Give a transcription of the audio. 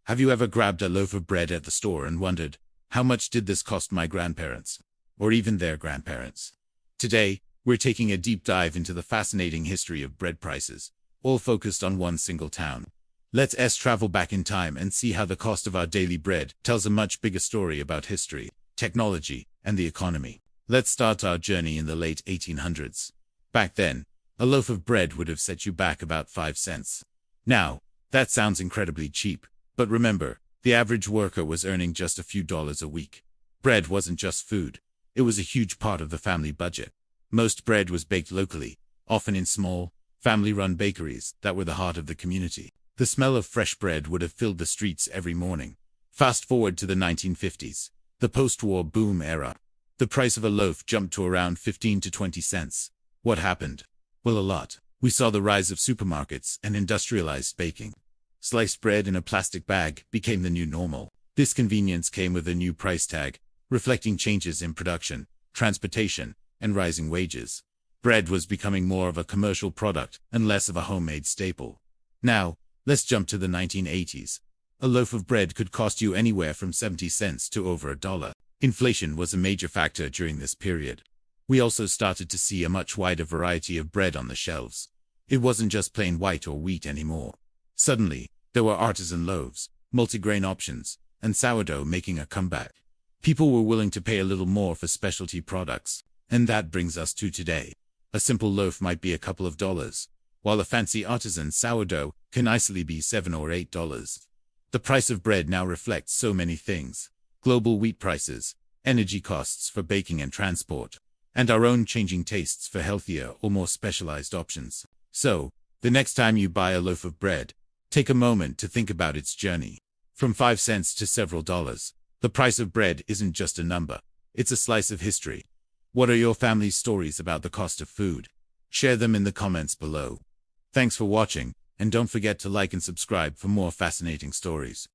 Have you ever grabbed a loaf of bread at the store and wondered, how much did this cost my grandparents? Or even their grandparents? Today, we're taking a deep dive into the fascinating history of bread prices, all focused on one single town. Let's travel back in time and see how the cost of our daily bread tells a much bigger story about history, technology, and the economy. Let's start our journey in the late 1800s. Back then, a loaf of bread would have set you back about 5 cents. Now, that sounds incredibly cheap, but remember, the average worker was earning just a few dollars a week. Bread wasn't just food. It was a huge part of the family budget. Most bread was baked locally, often in small, family-run bakeries that were the heart of the community. The smell of fresh bread would have filled the streets every morning. Fast forward to the 1950s, the post-war boom era. The price of a loaf jumped to around 15 to 20 cents. What happened? Well, a lot. We saw the rise of supermarkets and industrialized baking. Sliced bread in a plastic bag became the new normal. This convenience came with a new price tag, reflecting changes in production, transportation, and rising wages. Bread was becoming more of a commercial product and less of a homemade staple. Now, let's jump to the 1980s. A loaf of bread could cost you anywhere from 70 cents to over $1. Inflation was a major factor during this period. We also started to see a much wider variety of bread on the shelves. It wasn't just plain white or wheat anymore. Suddenly, there were artisan loaves, multigrain options, and sourdough making a comeback. People were willing to pay a little more for specialty products. And that brings us to today. A simple loaf might be a couple of dollars, while a fancy artisan sourdough can easily be $7 or $8. The price of bread now reflects so many things: global wheat prices, energy costs for baking and transport, and our own changing tastes for healthier or more specialized options. So, the next time you buy a loaf of bread, take a moment to think about its journey. From 5 cents to several dollars, the price of bread isn't just a number, it's a slice of history. What are your family's stories about the cost of food? Share them in the comments below. Thanks for watching, and don't forget to like and subscribe for more fascinating stories.